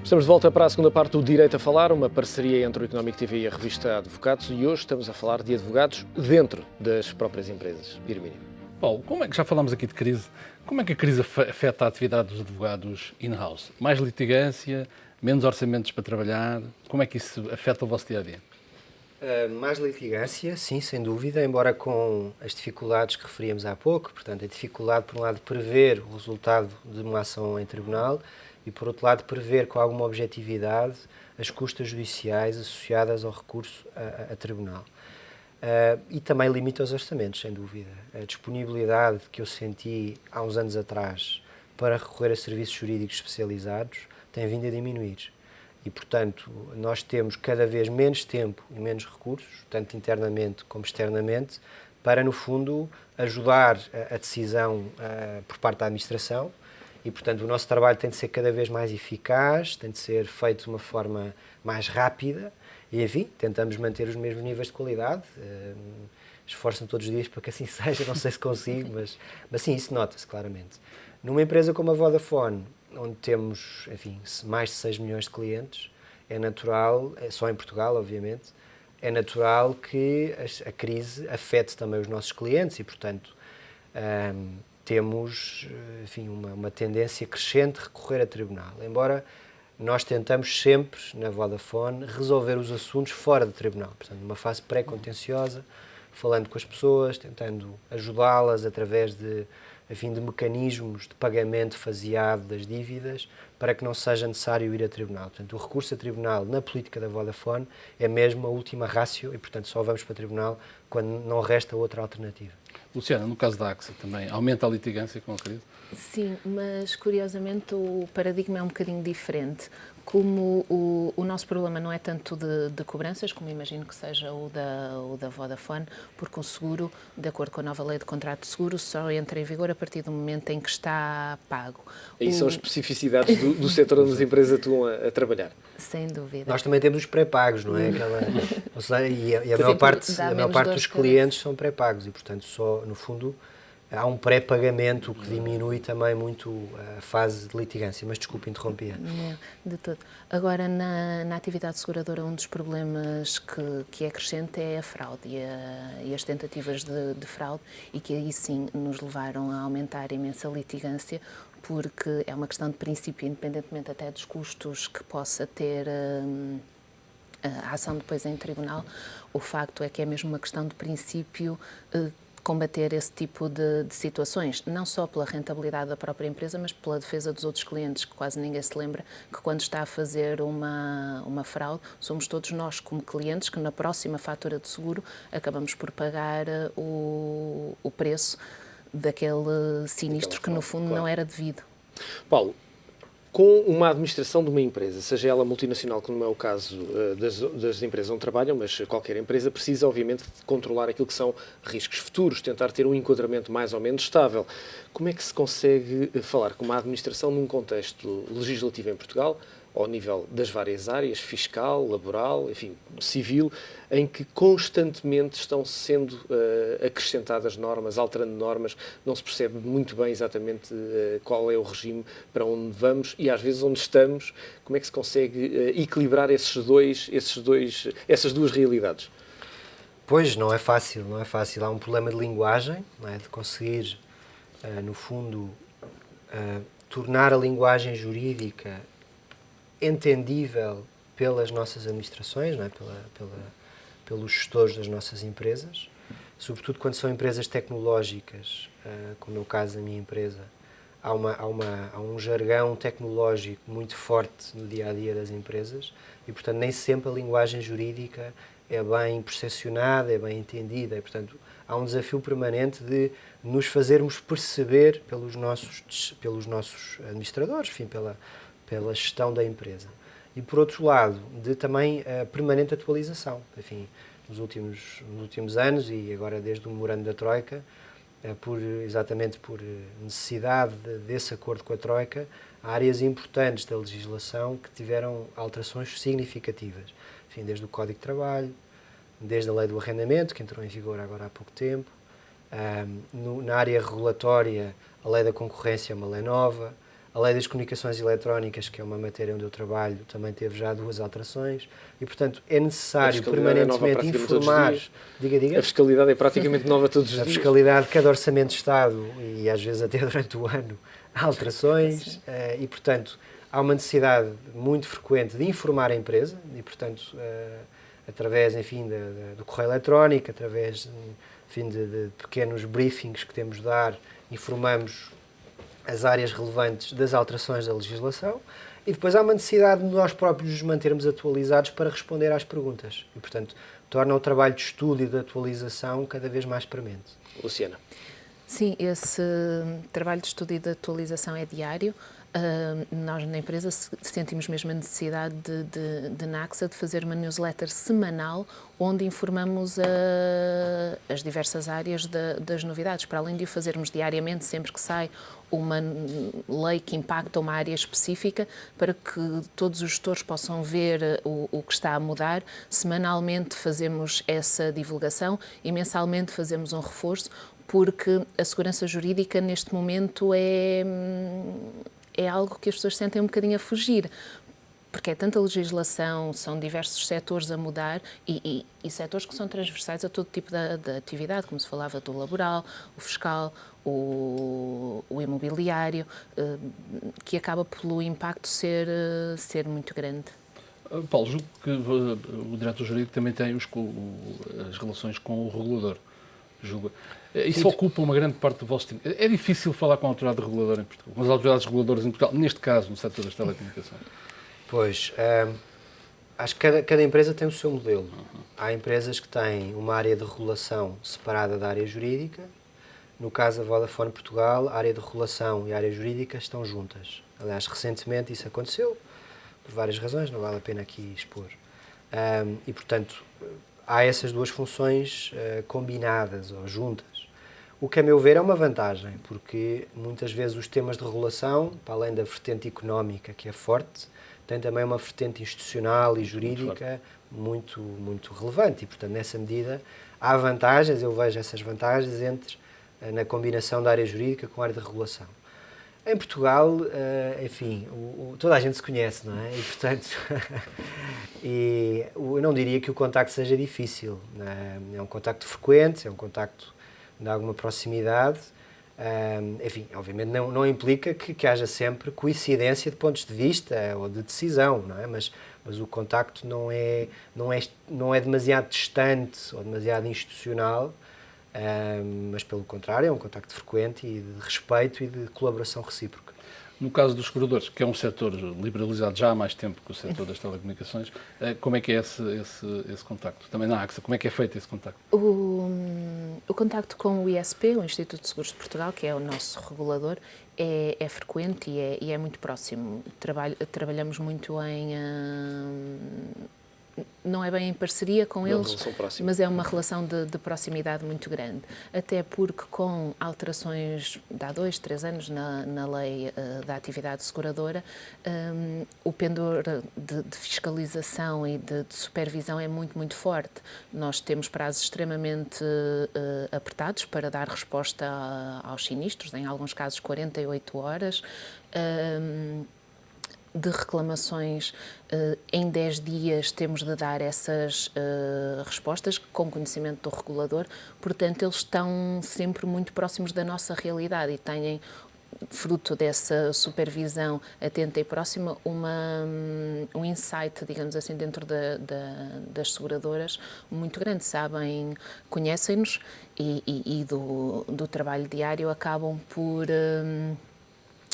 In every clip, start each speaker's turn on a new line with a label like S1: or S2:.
S1: Estamos de volta para a segunda parte do Direito a Falar, uma parceria entre o Económico TV e a revista Advocados, e hoje estamos a falar de advogados dentro das próprias empresas. Irmínio.
S2: Paulo, como é que já falámos aqui de crise? Como é que a crise afeta a atividade dos advogados in-house? Mais litigância, menos orçamentos para trabalhar? Como é que isso afeta o vosso dia-a-dia?
S3: Mais litigância, sim, sem dúvida, embora com as dificuldades que referíamos há pouco, portanto, a dificuldade, por um lado, de prever o resultado de uma ação em tribunal e, por outro lado, prever com alguma objetividade as custas judiciais associadas ao recurso a tribunal. E também limita os orçamentos, sem dúvida. A disponibilidade que eu senti há uns anos atrás para recorrer a serviços jurídicos especializados tem vindo a diminuir. E, portanto, nós temos cada vez menos tempo e menos recursos, tanto internamente como externamente, para, no fundo, ajudar a decisão por parte da administração. E, portanto, o nosso trabalho tem de ser cada vez mais eficaz, tem de ser feito de uma forma mais rápida e, enfim, tentamos manter os mesmos níveis de qualidade. Esforço-me todos os dias para que assim seja, não sei se consigo, mas sim, isso nota-se claramente. Numa empresa como a Vodafone, onde temos, enfim, mais de 6 milhões de clientes, é natural, só em Portugal, obviamente, é natural que a crise afete também os nossos clientes e, portanto, temos, enfim, uma tendência crescente de recorrer a tribunal. Embora nós tentamos sempre, na Vodafone, resolver os assuntos fora do tribunal, portanto, numa fase pré-contenciosa, falando com as pessoas, tentando ajudá-las através de mecanismos de pagamento faseado das dívidas para que não seja necessário ir a tribunal. Portanto, o recurso a tribunal na política da Vodafone é mesmo a última ratio e, portanto, só vamos para o tribunal quando não resta outra alternativa.
S2: Luciana, no caso da AXA também, aumenta a litigância com a crise?
S4: Sim, mas curiosamente o paradigma é um bocadinho diferente. Como o nosso problema não é tanto de cobranças, como imagino que seja o da Vodafone, porque o seguro, de acordo com a nova lei de contrato de seguro, só entra em vigor a partir do momento em que está pago.
S1: Aí são especificidades do setor onde as empresas atuam a trabalhar.
S4: Sem dúvida.
S3: Nós também temos os pré-pagos, não é? Ou seja, a maior parte dos clientes são pré-pagos e, portanto, só, no fundo, há um pré-pagamento que diminui também muito a fase de litigância. Mas desculpe interromper.
S4: Não, de todo. Agora, na atividade seguradora, um dos problemas que é crescente é a fraude e as tentativas de fraude, e que aí sim nos levaram a aumentar a imensa litigância, porque é uma questão de princípio, independentemente até dos custos que possa ter a ação depois em tribunal. O facto é que é mesmo uma questão de princípio combater esse tipo de situações, não só pela rentabilidade da própria empresa, mas pela defesa dos outros clientes, que quase ninguém se lembra que quando está a fazer uma fraude, somos todos nós como clientes que na próxima fatura de seguro acabamos por pagar o preço daquele sinistro que no fundo não era devido.
S1: Paulo, com uma administração de uma empresa, seja ela multinacional, que não é o caso das empresas onde trabalham, mas qualquer empresa precisa, obviamente, de controlar aquilo que são riscos futuros, tentar ter um enquadramento mais ou menos estável. Como é que se consegue falar com uma administração num contexto legislativo em Portugal, ao nível das várias áreas, fiscal, laboral, enfim, civil, em que constantemente estão sendo acrescentadas normas, alterando normas, não se percebe muito bem exatamente qual é o regime para onde vamos e às vezes onde estamos, como é que se consegue equilibrar essas duas realidades?
S3: Pois, não é fácil, não é fácil. Há um problema de linguagem, não é? De conseguir, no fundo, tornar a linguagem jurídica entendível pelas nossas administrações, não é? Pelos gestores das nossas empresas, sobretudo quando são empresas tecnológicas, como é o caso da minha empresa. Há um jargão tecnológico muito forte no dia-a-dia das empresas e, portanto, nem sempre a linguagem jurídica é bem percepcionada, é bem entendida e, portanto, há um desafio permanente de nos fazermos perceber pelos nossos administradores, enfim, pela gestão da empresa. E, por outro lado, de também a permanente atualização. Enfim, nos últimos anos, e agora desde o memorando da Troika, exatamente por necessidade desse acordo com a Troika, há áreas importantes da legislação que tiveram alterações significativas. Enfim, desde o Código de Trabalho, desde a Lei do Arrendamento, que entrou em vigor agora há pouco tempo, na área regulatória, a Lei da Concorrência é uma lei nova, A Lei das Comunicações Eletrónicas, que é uma matéria onde eu trabalho, também teve já 2 alterações e, portanto, é necessário permanentemente informar.
S1: A fiscalidade é praticamente nova todos os dias.
S3: A fiscalidade, cada orçamento de Estado e às vezes até durante o ano, há alterações e, portanto, há uma necessidade muito frequente de informar a empresa e, portanto, através, enfim, do correio eletrónico, através, enfim, de pequenos briefings que temos de dar, informamos as áreas relevantes das alterações da legislação e depois há uma necessidade de nós próprios nos mantermos atualizados para responder às perguntas e, portanto, torna o trabalho de estudo e de atualização cada vez mais premente.
S1: Luciana.
S4: Sim, esse trabalho de estudo e de atualização é diário. Nós na empresa sentimos mesmo a necessidade de NACSA de fazer uma newsletter semanal onde informamos as diversas áreas das novidades, para além de o fazermos diariamente, sempre que sai uma lei que impacta uma área específica, para que todos os gestores possam ver o que está a mudar. Semanalmente fazemos essa divulgação e mensalmente fazemos um reforço, porque a segurança jurídica neste momento é algo que as pessoas sentem um bocadinho a fugir, porque é tanta legislação, são diversos setores a mudar e setores que são transversais a todo tipo de atividade, como se falava do laboral, o fiscal, o imobiliário, que acaba pelo impacto ser muito grande.
S2: Paulo, julgo que o diretor jurídico também tem as relações com o regulador. Julgo. Isso ocupa uma grande parte do vosso tempo. É difícil falar com a autoridade reguladora em Portugal, com as autoridades reguladoras em Portugal, neste caso, no setor das telecomunicações.
S3: Pois, acho que cada empresa tem o seu modelo. Há empresas que têm uma área de regulação separada da área jurídica. No caso da Vodafone Portugal, a área de regulação e a área jurídica estão juntas. Aliás, recentemente isso aconteceu, por várias razões, não vale a pena aqui expor. E, portanto, há essas duas funções combinadas ou juntas. O que, a meu ver, é uma vantagem, porque muitas vezes os temas de regulação, para além da vertente económica, que é forte, tem também uma vertente institucional e jurídica muito relevante. E, portanto, nessa medida, há vantagens, eu vejo essas vantagens na combinação da área jurídica com a área de regulação. Em Portugal, enfim, toda a gente se conhece, não é? E, portanto, eu não diria que o contacto seja difícil. É um contacto frequente, é um contacto de alguma proximidade. Enfim, obviamente não implica que haja sempre coincidência de pontos de vista ou de decisão, não é? Mas o contacto não é demasiado distante ou demasiado institucional, mas pelo contrário é um contacto frequente e de respeito e de colaboração recíproca.
S2: No caso dos seguradores, que é um setor liberalizado já há mais tempo que o setor das telecomunicações, como é que é esse contacto? Também na AXA, como é que é feito esse contacto?
S4: O contacto com o ISP, o Instituto de Seguros de Portugal, que é o nosso regulador, é frequente e é muito próximo. Trabalhamos muito não é bem em parceria com eles, mas é uma relação de proximidade muito grande. Até porque com alterações de há 2, 3 anos na lei da atividade seguradora, o pendor de fiscalização e de supervisão é muito forte. Nós temos prazos extremamente apertados para dar resposta aos sinistros, em alguns casos 48 horas, de reclamações em 10 dias temos de dar essas respostas com conhecimento do regulador, portanto eles estão sempre muito próximos da nossa realidade e têm, fruto dessa supervisão atenta e próxima, um insight, digamos assim, dentro das seguradoras muito grande. Sabem, conhecem-nos e do trabalho diário acabam por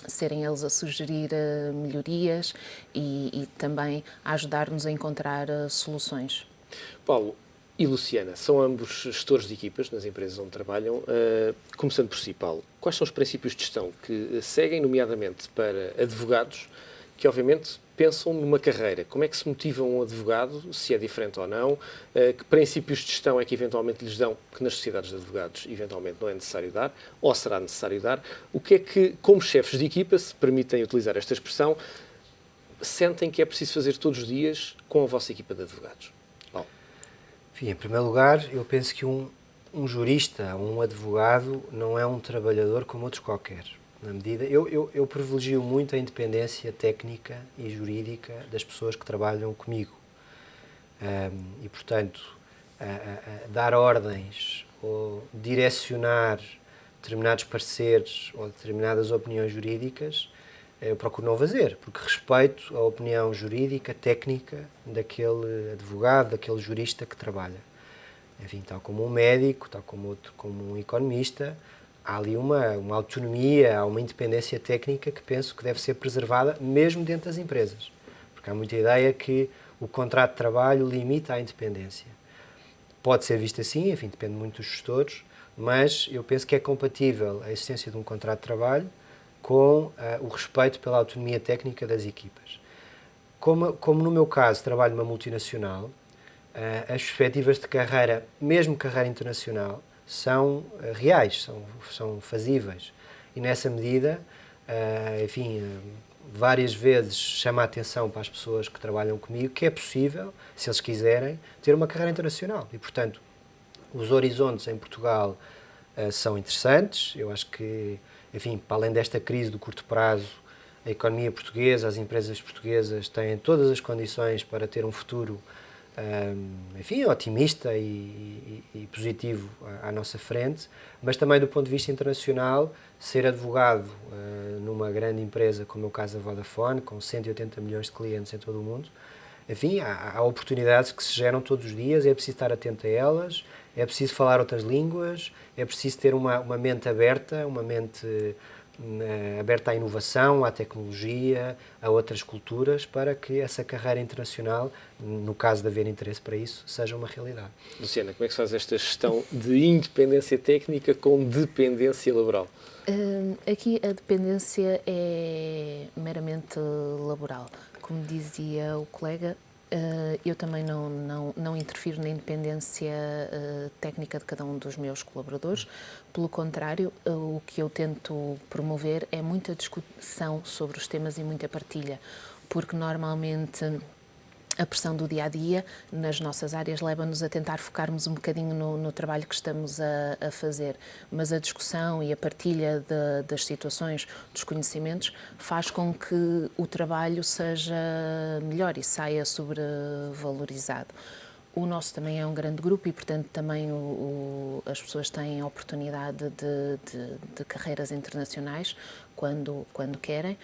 S4: serem eles a sugerir melhorias e também a ajudar-nos a encontrar soluções.
S1: Paulo e Luciana, são ambos gestores de equipas nas empresas onde trabalham. Começando por si, Paulo, quais são os princípios de gestão que seguem, nomeadamente para advogados, que obviamente pensam numa carreira? Como é que se motiva um advogado, se é diferente ou não? Que princípios de gestão é que eventualmente lhes dão, que nas sociedades de advogados eventualmente não é necessário dar, ou será necessário dar? O que é que, como chefes de equipa, se permitem utilizar esta expressão, sentem que é preciso fazer todos os dias com a vossa equipa de advogados? Paulo.
S3: Enfim, em primeiro lugar, eu penso que um jurista, um advogado, não é um trabalhador como outros qualquer. na medida... Eu privilegio muito a independência técnica e jurídica das pessoas que trabalham comigo. E, portanto, dar ordens ou direcionar determinados pareceres ou determinadas opiniões jurídicas, eu procuro não fazer, porque respeito a opinião jurídica, técnica, daquele advogado, daquele jurista que trabalha. Enfim, tal como um médico, tal como um economista, há ali uma autonomia, há uma independência técnica que penso que deve ser preservada mesmo dentro das empresas. Porque há muita ideia que o contrato de trabalho limita a independência. Pode ser visto assim, enfim, depende muito dos gestores, mas eu penso que é compatível a existência de um contrato de trabalho com o respeito pela autonomia técnica das equipas. Como no meu caso trabalho numa multinacional, as perspectivas de carreira, mesmo carreira internacional, são reais, são fazíveis. E nessa medida, enfim, várias vezes chama a atenção para as pessoas que trabalham comigo que é possível, se eles quiserem, ter uma carreira internacional. E, portanto, os horizontes em Portugal são interessantes. Eu acho que, enfim, para além desta crise do curto prazo, a economia portuguesa, as empresas portuguesas têm todas as condições para ter um futuro, enfim, otimista e positivo à nossa frente, mas também do ponto de vista internacional, ser advogado numa grande empresa como é o caso da Vodafone, com 180 milhões de clientes em todo o mundo, enfim, há oportunidades que se geram todos os dias, é preciso estar atento a elas, é preciso falar outras línguas, é preciso ter uma mente aberta, uma mente aberta à inovação, à tecnologia, a outras culturas, para que essa carreira internacional, no caso de haver interesse para isso, seja uma realidade.
S1: Luciana, como é que se faz esta gestão de independência técnica com dependência laboral?
S4: Aqui a dependência é meramente laboral. Como dizia o colega, eu também não interfiro na independência técnica de cada um dos meus colaboradores. Pelo contrário, o que eu tento promover é muita discussão sobre os temas e muita partilha, porque normalmente a pressão do dia-a-dia nas nossas áreas leva-nos a tentar focarmos um bocadinho no trabalho que estamos a fazer, mas a discussão e a partilha das situações, dos conhecimentos, faz com que o trabalho seja melhor e saia sobrevalorizado. O nosso também é um grande grupo e, portanto, também as pessoas têm a oportunidade de carreiras internacionais quando querem,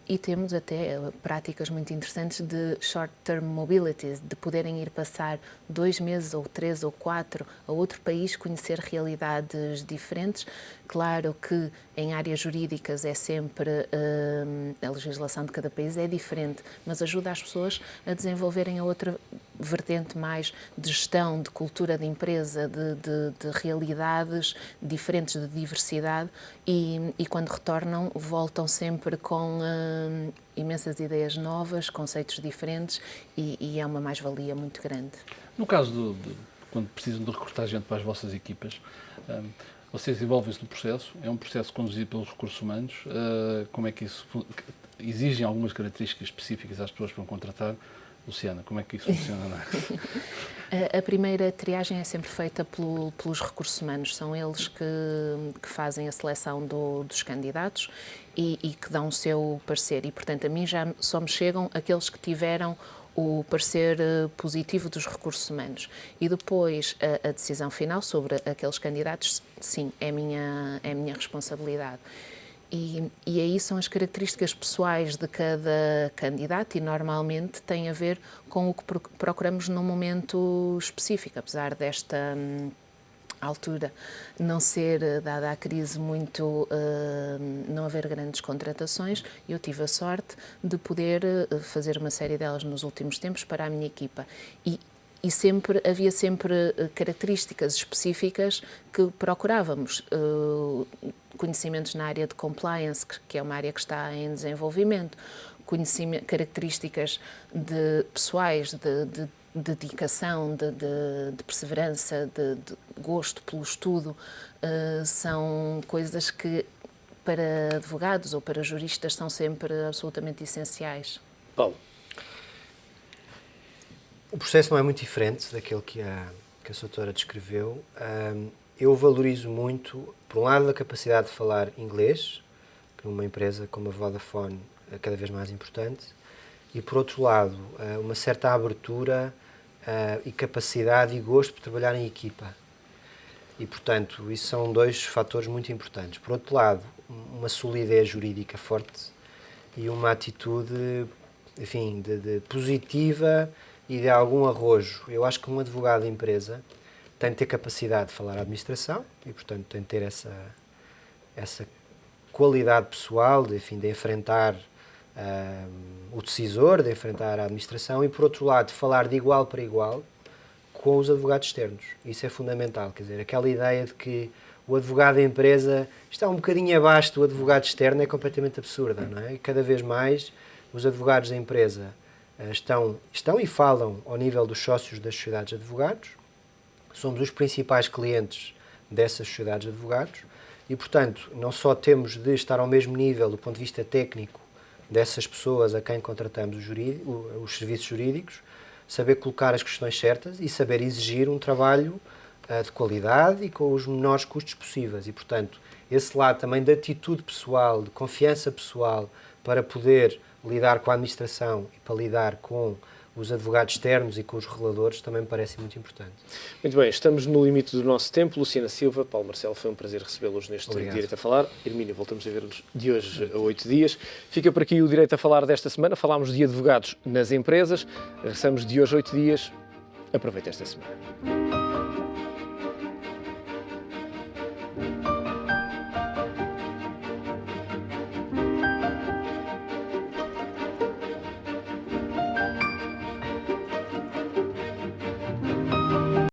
S4: e temos até práticas muito interessantes de short-term mobility, de poderem ir passar 2 meses ou 3 ou 4 a outro país, conhecer realidades diferentes. Claro que em áreas jurídicas é sempre, a legislação de cada país é diferente, mas ajuda as pessoas a desenvolverem a outra vertente mais de gestão, de cultura de empresa, de realidades diferentes, de diversidade, e quando retornam voltam sempre com imensas ideias novas, conceitos diferentes, e é uma mais-valia muito grande.
S2: No caso quando precisam de recrutar gente para as vossas equipas, vocês envolvem-se no processo, é um processo conduzido pelos recursos humanos, como é que isso exigem algumas características específicas às pessoas que vão contratar? Luciana, como é que isso funciona?
S4: A primeira triagem é sempre feita pelos recursos humanos. São eles que fazem a seleção dos candidatos e que dão o seu parecer. E, portanto, a mim já só me chegam aqueles que tiveram o parecer positivo dos recursos humanos. E depois a decisão final sobre aqueles candidatos, sim, é minha responsabilidade. E aí são as características pessoais de cada candidato e normalmente tem a ver com o que procuramos num momento específico, apesar desta altura não ser, dada a crise, muito não haver grandes contratações. Eu tive a sorte de poder fazer uma série delas nos últimos tempos para a minha equipa e havia sempre características específicas que procurávamos. Conhecimentos na área de compliance, que é uma área que está em desenvolvimento, características pessoais, de dedicação, de perseverança, de gosto pelo estudo, são coisas que para advogados ou para juristas são sempre absolutamente essenciais.
S1: Paulo.
S3: O processo não é muito diferente daquele que a sua doutora descreveu. Eu valorizo muito, por um lado, a capacidade de falar inglês, numa empresa como a Vodafone cada vez mais importante, e por outro lado, uma certa abertura e capacidade e gosto por trabalhar em equipa. E, portanto, isso são dois fatores muito importantes. Por outro lado, uma solidez jurídica forte e uma atitude, enfim, de positiva e de algum arrojo. Eu acho que um advogado de empresa tem de ter capacidade de falar à administração e, portanto, tem de ter essa qualidade pessoal de, enfim, de enfrentar o decisor, de enfrentar a administração e, por outro lado, de falar de igual para igual com os advogados externos. Isso é fundamental, quer dizer, aquela ideia de que o advogado da empresa está um bocadinho abaixo do advogado externo é completamente absurda, não é? E cada vez mais os advogados da empresa estão e falam ao nível dos sócios das sociedades de advogados, somos os principais clientes dessas sociedades de advogados e, portanto, não só temos de estar ao mesmo nível do ponto de vista técnico dessas pessoas a quem contratamos os serviços jurídicos, saber colocar as questões certas e saber exigir um trabalho de qualidade e com os menores custos possíveis. E, portanto, esse lado também de atitude pessoal, de confiança pessoal para poder lidar com a administração e para lidar com os advogados externos e com os reguladores também me parece muito importante.
S1: Muito bem, estamos no limite do nosso tempo. Luciana Silva, Paulo Marcelo, foi um prazer recebê-los neste Direito a Falar. Hermínio, voltamos a ver-nos de hoje a 8 dias. Fica por aqui o Direito a Falar desta semana. Falámos de advogados nas empresas. Regressamos de hoje a 8 dias. Aproveite esta semana.